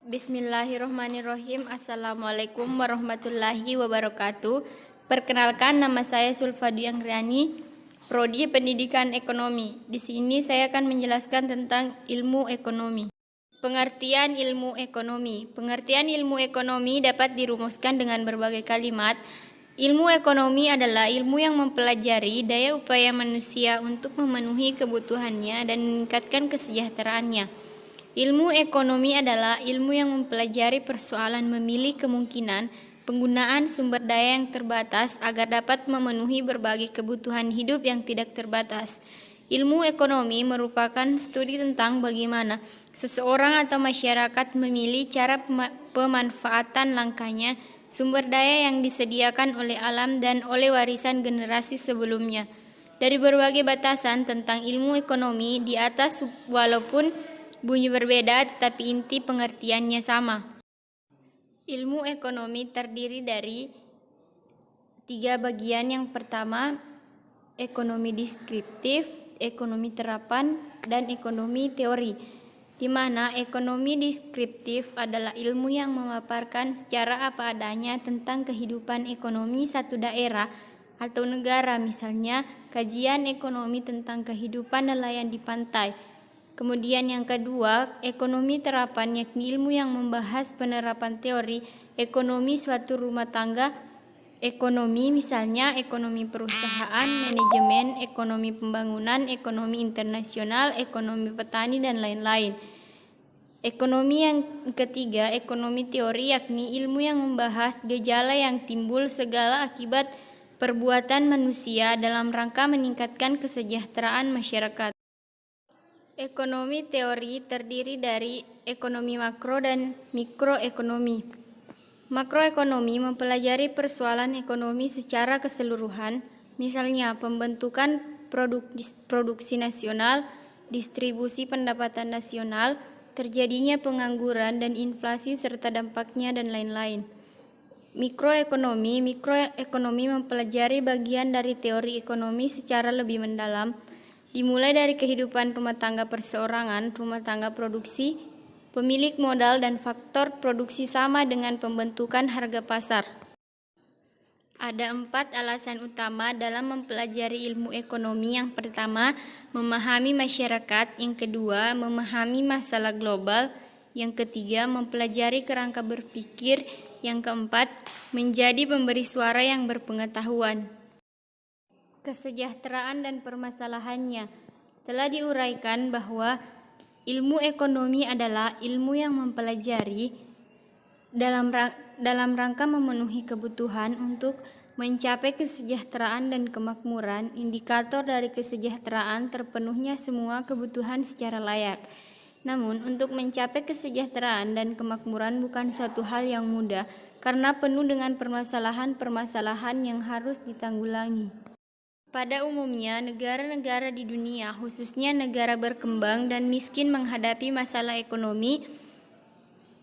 Bismillahirrahmanirrahim. Assalamualaikum warahmatullahi wabarakatuh. Perkenalkan, nama saya Sulfadi Angriani, Prodi Pendidikan Ekonomi. Di sini saya akan menjelaskan tentang ilmu ekonomi. Pengertian ilmu ekonomi. Pengertian ilmu ekonomi dapat dirumuskan dengan berbagai kalimat. Ilmu ekonomi adalah ilmu yang mempelajari daya upaya manusia untuk memenuhi kebutuhannya dan meningkatkan kesejahteraannya. Ilmu ekonomi adalah ilmu yang mempelajari persoalan memilih kemungkinan penggunaan sumber daya yang terbatas agar dapat memenuhi berbagai kebutuhan hidup yang tidak terbatas. Ilmu ekonomi merupakan studi tentang bagaimana seseorang atau masyarakat memilih cara pemanfaatan langkahnya sumber daya yang disediakan oleh alam dan oleh warisan generasi sebelumnya. Dari berbagai batasan tentang ilmu ekonomi di atas, walaupun bunyi berbeda, tetapi inti pengertiannya sama. Ilmu ekonomi terdiri dari 3 bagian. Yang pertama, ekonomi deskriptif, ekonomi terapan, dan ekonomi teori. Di mana ekonomi deskriptif adalah ilmu yang memaparkan secara apa adanya tentang kehidupan ekonomi satu daerah atau negara, misalnya kajian ekonomi tentang kehidupan nelayan di pantai. Kemudian yang kedua, ekonomi terapan, yakni ilmu yang membahas penerapan teori ekonomi suatu rumah tangga ekonomi, misalnya ekonomi perusahaan, manajemen, ekonomi pembangunan, ekonomi internasional, ekonomi petani, dan lain-lain. Ekonomi yang ketiga, ekonomi teori, yakni ilmu yang membahas gejala yang timbul segala akibat perbuatan manusia dalam rangka meningkatkan kesejahteraan masyarakat. Ekonomi teori terdiri dari ekonomi makro dan mikroekonomi. Makroekonomi mempelajari persoalan ekonomi secara keseluruhan, misalnya pembentukan produksi nasional, distribusi pendapatan nasional, terjadinya pengangguran dan inflasi serta dampaknya, dan lain-lain. Mikroekonomi mempelajari bagian dari teori ekonomi secara lebih mendalam, dimulai dari kehidupan rumah tangga perseorangan, rumah tangga produksi, pemilik modal, dan faktor produksi sama dengan pembentukan harga pasar. Ada 4 alasan utama dalam mempelajari ilmu ekonomi. Yang pertama, memahami masyarakat. Yang kedua, memahami masalah global. Yang ketiga, mempelajari kerangka berpikir. Yang keempat, menjadi pemberi suara yang berpengetahuan. Kesejahteraan dan permasalahannya. Telah diuraikan bahwa ilmu ekonomi adalah ilmu yang mempelajari dalam rangka memenuhi kebutuhan untuk mencapai kesejahteraan dan kemakmuran. Indikator dari kesejahteraan terpenuhnya semua kebutuhan secara layak. Namun, untuk mencapai kesejahteraan dan kemakmuran bukan suatu hal yang mudah karena penuh dengan permasalahan-permasalahan yang harus ditanggulangi. Pada umumnya, negara-negara di dunia, khususnya negara berkembang dan miskin, menghadapi masalah ekonomi.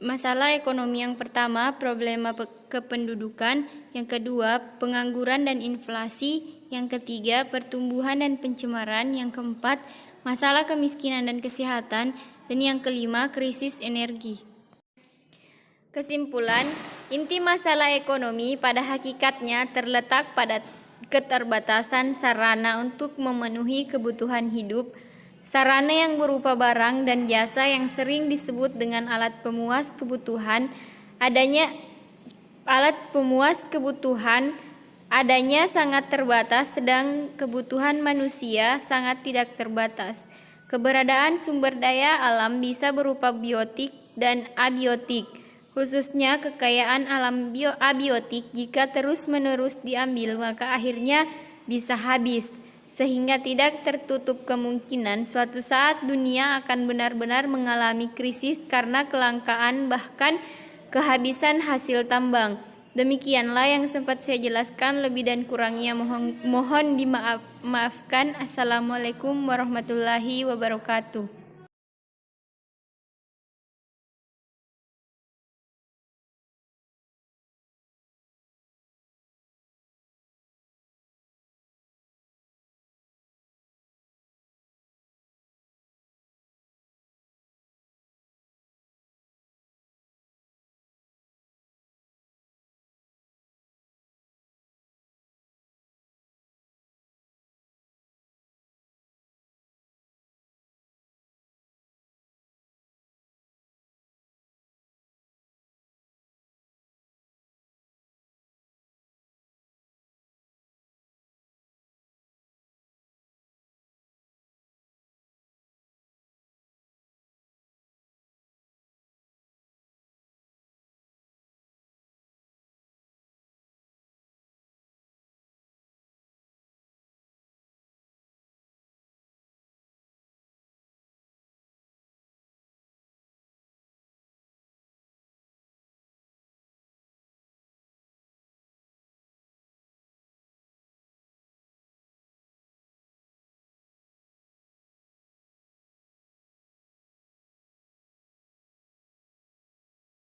Masalah ekonomi yang pertama, problema kependudukan. Yang kedua, pengangguran dan inflasi. Yang ketiga, pertumbuhan dan pencemaran. Yang keempat, masalah kemiskinan dan kesehatan. Dan yang kelima, krisis energi. Kesimpulan, inti masalah ekonomi pada hakikatnya terletak pada keterbatasan sarana untuk memenuhi kebutuhan hidup. Sarana yang berupa barang dan jasa yang sering disebut dengan alat pemuas kebutuhan. Adanya sangat terbatas, sedang kebutuhan manusia sangat tidak terbatas. Keberadaan sumber daya alam bisa berupa biotik dan abiotik. Khususnya kekayaan alam abiotik jika terus-menerus diambil maka akhirnya bisa habis, sehingga tidak tertutup kemungkinan suatu saat dunia akan benar-benar mengalami krisis karena kelangkaan bahkan kehabisan hasil tambang. Demikianlah yang sempat saya jelaskan, lebih dan kurangnya mohon dimaafkan. Assalamualaikum warahmatullahi wabarakatuh.